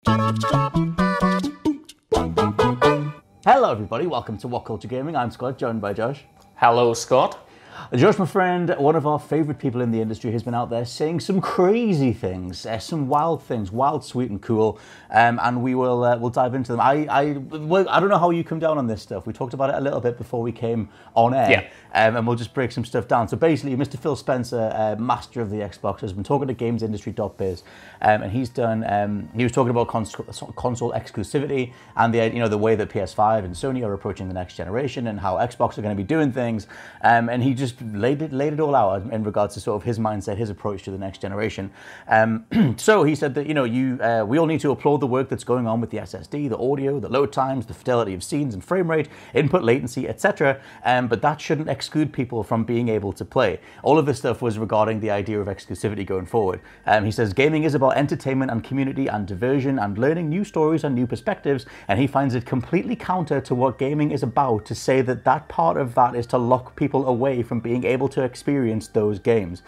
Hello everybody, welcome to WhatCulture Gaming. I'm Scott, joined by Josh. Hello, Scott. Josh, my friend, one of our favourite people in the industry, has been out there saying some crazy things, some wild things, wild, sweet and cool, and we'll dive into them. I don't know how you come down on this stuff. We talked about it a little bit before we came on air, and we'll just break some stuff down. So basically, Mr. Phil Spencer, master of the Xbox, has been talking to gamesindustry.biz, and he's done. He was talking about console exclusivity and the way that PS5 and Sony are approaching the next generation and how Xbox are going to be doing things, and he just laid it all out in regards to sort of his mindset, his approach to the next generation. So he said that we all need to applaud the work that's going on with the SSD, the audio, the load times, the fidelity of scenes and frame rate, input latency, etc. But that shouldn't exclude people from being able to play. All of this stuff was regarding the idea of exclusivity going forward. He says gaming is about entertainment and community and diversion and learning new stories and new perspectives, and he finds it completely counter to what gaming is about to say that part of that is to lock people away from being able to experience those games,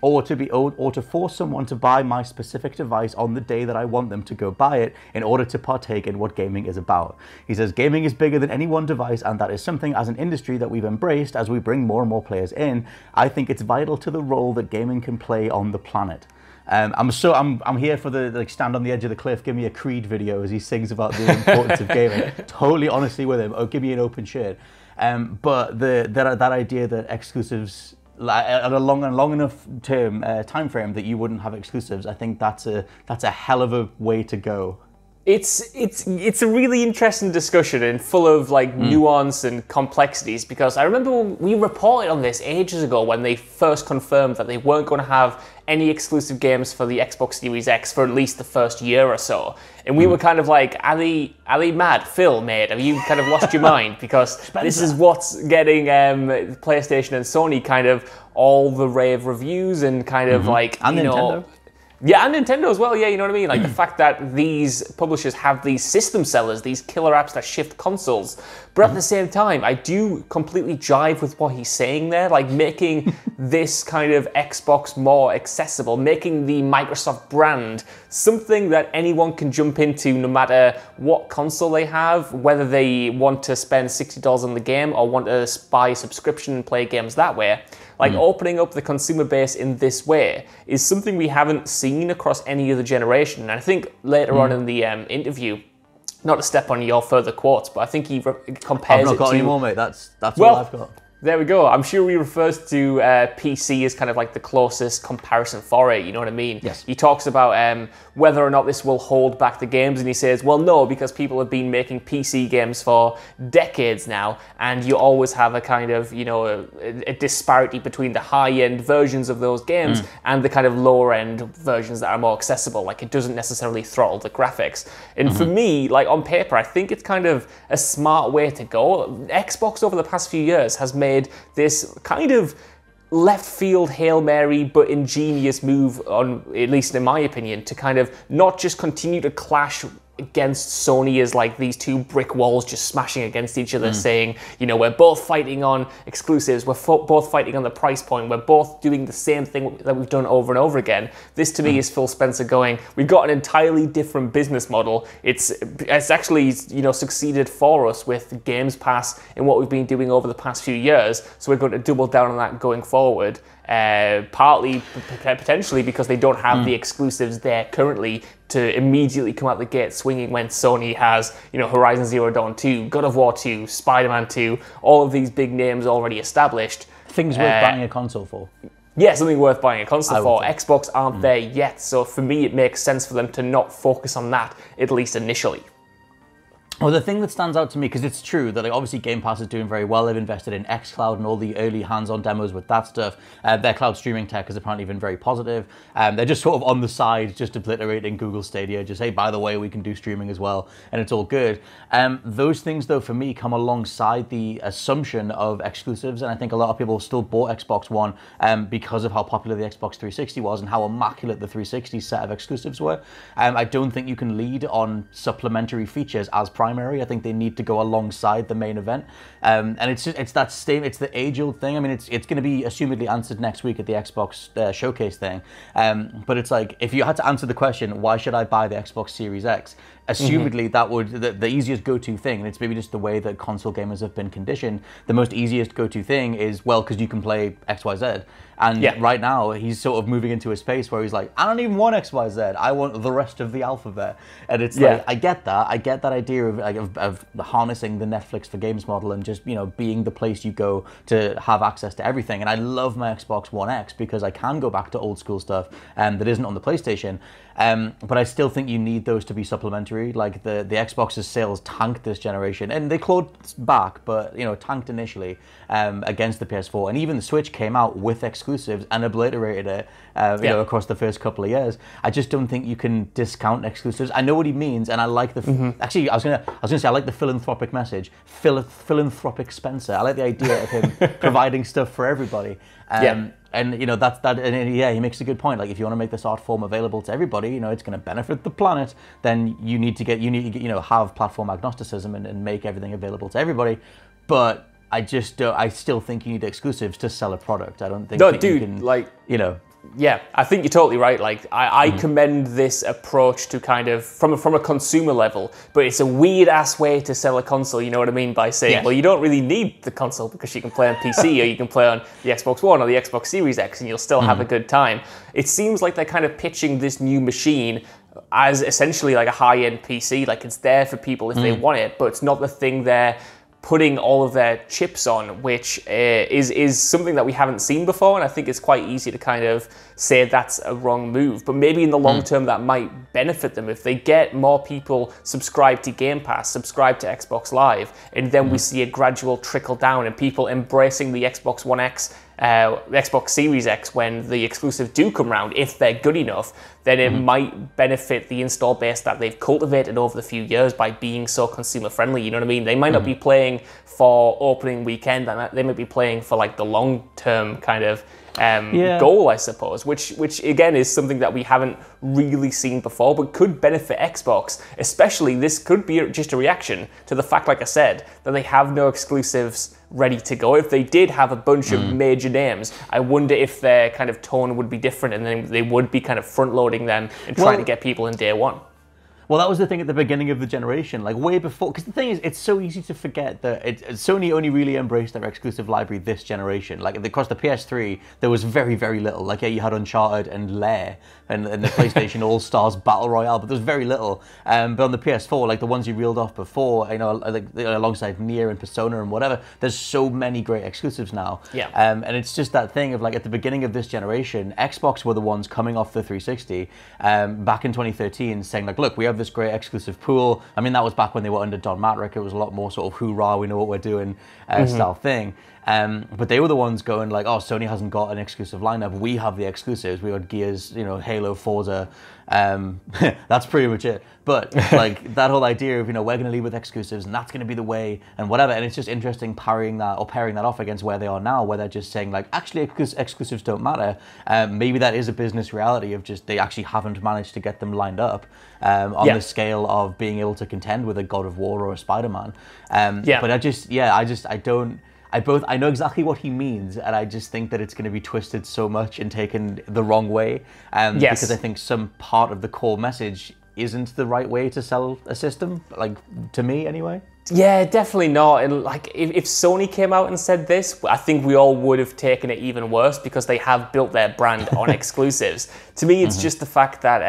or to force someone to buy my specific device on the day that I want them to go buy it in order to partake in what gaming is about. He says gaming is bigger than any one device, and that is something as an industry that we've embraced as we bring more and more players in. I think it's vital to the role that gaming can play on the planet. I'm here for the stand on the edge of the cliff, give me a Creed video as he sings about the importance of gaming. Totally honestly with him. Oh, give me an open shirt. But that idea that exclusives at a long enough time frame that you wouldn't have exclusives, I think that's a hell of a way to go. It's a really interesting discussion and full of nuance and complexities, because I remember we reported on this ages ago when they first confirmed that they weren't going to have any exclusive games for the Xbox Series X for at least the first year or so. And we were kind of like, are they mad? Phil, mate, have you kind of lost your mind? Because this is what's getting PlayStation and Sony kind of all the rave reviews and kind of and Nintendo. Yeah, and Nintendo as well, yeah, you know what I mean? Like the fact that these publishers have these system sellers, these killer apps that shift consoles. But at the same time, I do completely jive with what he's saying there, like making this kind of Xbox more accessible, making the Microsoft brand something that anyone can jump into no matter what console they have, whether they want to spend $60 on the game or want to buy a subscription and play games that way. Opening up the consumer base in this way is something we haven't seen across any other generation. And I think later on in the interview, not to step on your further quotes, but I think he compares it to... I've not got any more, mate. That's all I've got. There we go. I'm sure he refers to PC as kind of like the closest comparison for it, you know what I mean? Yes. He talks about whether or not this will hold back the games, and he says, well, no, because people have been making PC games for decades now, and you always have a kind of, a disparity between the high-end versions of those games and the kind of lower-end versions that are more accessible. Like, it doesn't necessarily throttle the graphics. And for me, on paper, I think it's kind of a smart way to go. Xbox over the past few years has made this kind of left field Hail Mary but ingenious move, on at least in my opinion, to kind of not just continue to clash against Sony as these two brick walls just smashing against each other, saying, we're both fighting on exclusives, we're both fighting on the price point, we're both doing the same thing that we've done over and over again. This to me is Phil Spencer going, we've got an entirely different business model. It's actually succeeded for us with Games Pass and what we've been doing over the past few years, so we're going to double down on that going forward. Partly potentially because they don't have the exclusives there currently to immediately come out the gate swinging when Sony has, Horizon Zero Dawn 2, God of War 2, Spider-Man 2, all of these big names already established. Things worth buying a console for. Yeah, something worth buying a console for. Xbox aren't there yet, so for me it makes sense for them to not focus on that, at least initially. Well, the thing that stands out to me, because it's true that obviously Game Pass is doing very well. They've invested in xCloud and all the early hands-on demos with that stuff. Their cloud streaming tech has apparently been very positive. They're just sort of on the side, just obliterating Google Stadia. Just, hey, by the way, we can do streaming as well, and it's all good. Those things, though, for me, come alongside the assumption of exclusives, and I think a lot of people still bought Xbox One because of how popular the Xbox 360 was and how immaculate the 360 set of exclusives were. I don't think you can lead on supplementary features as primary primary. I think they need to go alongside the main event. And it's the age-old thing. I mean, it's going to be assumedly answered next week at the Xbox showcase thing. But it's like, if you had to answer the question, why should I buy the Xbox Series X? Assumedly, that would the easiest go-to thing, and it's maybe just the way that console gamers have been conditioned. The most easiest go-to thing is, well, because you can play XYZ. And right now, he's sort of moving into a space where he's like, I don't even want XYZ. I want the rest of the alphabet. And it's like, I get that. I get that idea of harnessing the Netflix for games model and just, being the place you go to have access to everything. And I love my Xbox One X because I can go back to old school stuff that isn't on the PlayStation. But I still think you need those to be supplementary. Like the Xbox's sales tanked this generation, and they clawed back, but tanked initially against the PS4. And even the Switch came out with exclusives and obliterated it across the first couple of years. I just don't think you can discount exclusives. I know what he means, and I like the actually I was gonna say I like the philanthropic message, philanthropic Spencer. I like the idea of him providing stuff for everybody. And that's that. And he makes a good point. Like, if you want to make this art form available to everybody, it's going to benefit the planet. Then you need to have platform agnosticism and make everything available to everybody. But I still think you need exclusives to sell a product. I don't think you can, Yeah, I think you're totally right. Like, I commend this approach to kind of from a consumer level, but it's a weird ass way to sell a console. You know what I mean by saying, well, you don't really need the console because you can play on PC or you can play on the Xbox One or the Xbox Series X, and you'll still have a good time. It seems like they're kind of pitching this new machine as essentially like a high-end PC. Like, it's there for people if they want it, but it's not the thing they're putting all of their chips on, which is something that we haven't seen before, and I think it's quite easy to kind of say that's a wrong move. But maybe in the long term that might benefit them if they get more people subscribed to Game Pass, subscribed to Xbox Live, and then we see a gradual trickle down and people embracing the Xbox One X, Xbox Series X when the exclusives do come around. If they're good enough, then it might benefit the install base that they've cultivated over the few years by being so consumer friendly. You know what I mean? They might not be playing for opening weekend, they might be playing for like the long term kind of goal, I suppose, which again is something that we haven't really seen before, but could benefit Xbox. Especially, this could be just a reaction to the fact, like I said, that they have no exclusives ready to go. If they did have a bunch of major names, I wonder if their kind of tone would be different, and then they would be kind of front loading them and trying to get people in day one. Well, that was the thing at the beginning of the generation, like way before, because the thing is, it's so easy to forget that Sony only really embraced their exclusive library this generation. Like, across the PS3, there was very, very little. Like, you had Uncharted and Lair and the PlayStation All-Stars Battle Royale, but there was very little. But on the PS4, like the ones you reeled off before, alongside Nier and Persona and whatever, there's so many great exclusives now. Yeah. And it's just that thing of, like, at the beginning of this generation, Xbox were the ones coming off the 360 back in 2013 saying, like, look, we have this great exclusive pool. I mean, that was back when they were under Don Matrick. It was a lot more sort of hoorah, we know what we're doing style thing. But they were the ones going like, oh, Sony hasn't got an exclusive lineup. We have the exclusives. We got Gears, Halo, Forza. That's pretty much it. But like that whole idea of, we're going to lead with exclusives and that's going to be the way and whatever. And it's just interesting pairing that off against where they are now, where they're just saying like, actually, exclusives don't matter. Maybe that is a business reality of just they actually haven't managed to get them lined up on the scale of being able to contend with a God of War or a Spider-Man. But I know exactly what he means, and I just think that it's going to be twisted so much and taken the wrong way. Because I think some part of the core message isn't the right way to sell a system, like to me anyway. Yeah, definitely not. And like, if Sony came out and said this, I think we all would have taken it even worse because they have built their brand on exclusives. To me, it's just the fact that,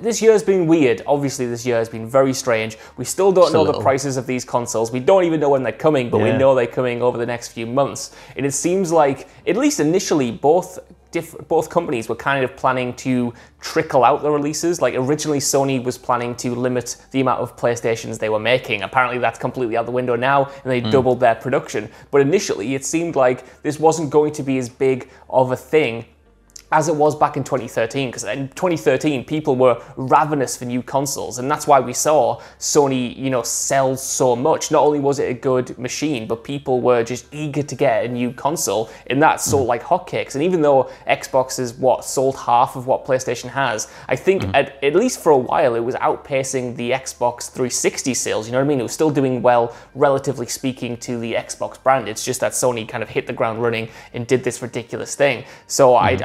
this year's been weird. Obviously, this year has been very strange. We still don't know the prices of these consoles. We don't even know when they're coming, but we know they're coming over the next few months. And it seems like, at least initially, both companies were kind of planning to trickle out the releases. Like, originally Sony was planning to limit the amount of PlayStations they were making. Apparently that's completely out the window now, and they doubled their production. But initially it seemed like this wasn't going to be as big of a thing as it was back in 2013, because in 2013 people were ravenous for new consoles, and that's why we saw Sony, you know, sell so much. Not only was it a good machine, but people were just eager to get a new console, and that sold like hotcakes. And even though Xbox is sold half of what PlayStation has, I think at least for a while it was outpacing the Xbox 360 sales. You know what I mean? It was still doing well, relatively speaking, to the Xbox brand. It's just that Sony kind of hit the ground running and did this ridiculous thing. So I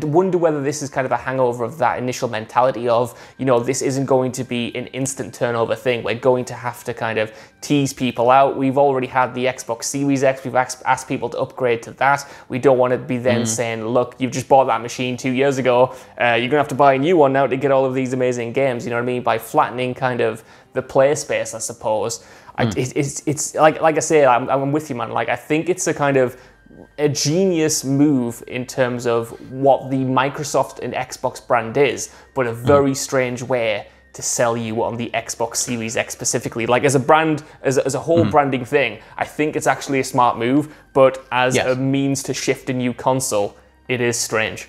wonder whether this is kind of a hangover of that initial mentality of, you know, this isn't going to be an instant turnover thing. We're going to have to kind of tease people out. We've already had the Xbox Series X. We've asked people to upgrade to that. We don't want to be then saying, look, you've just bought that machine 2 years ago. You're going to have to buy a new one now to get all of these amazing games. You know what I mean? By flattening kind of the play space, I suppose. It's like I say, I'm with you, man. Like, I think it's a genius move in terms of what the Microsoft and Xbox brand is, but a very strange way to sell you on the Xbox Series X specifically. Like, as a brand, as a whole branding thing, I think it's actually a smart move, but as a means to shift a new console, it is strange.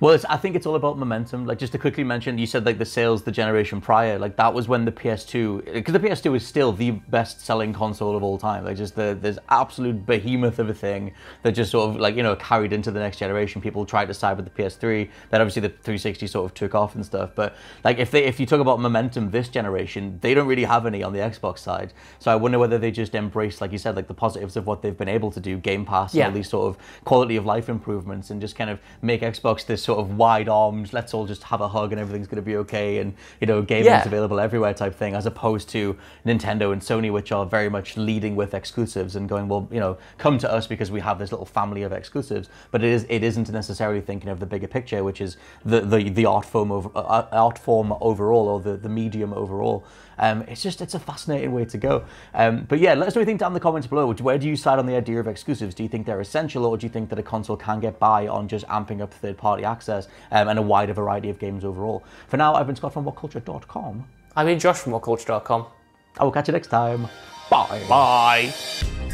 Well, I think it's all about momentum. Like, just to quickly mention, you said like the sales the generation prior, like that was when the PS2, because the PS2 is still the best-selling console of all time. Like, just there's absolute behemoth of a thing that just sort of like, you know, carried into the next generation. People tried to side with the PS3, then obviously the 360 sort of took off and stuff. But like, if you talk about momentum this generation, they don't really have any on the Xbox side. So I wonder whether they just embrace, like you said, like the positives of what they've been able to do, Game Pass, and all these sort of quality of life improvements, and just kind of make Xbox this sort of wide arms, let's all just have a hug and everything's going to be okay, and, you know, gaming's available everywhere type thing, as opposed to Nintendo and Sony, which are very much leading with exclusives and going, well, you know, come to us because we have this little family of exclusives. But it isn't necessarily thinking of the bigger picture, which is the art form overall, or the medium overall. It's a fascinating way to go. But yeah, let us know what you think down in the comments below. Where do you side on the idea of exclusives? Do you think they're essential, or do you think that a console can get by on just amping up third-party access and a wider variety of games overall? For now, I've been Scott from WhatCulture.com. I've been Josh from WhatCulture.com. I will catch you next time. Bye. Bye.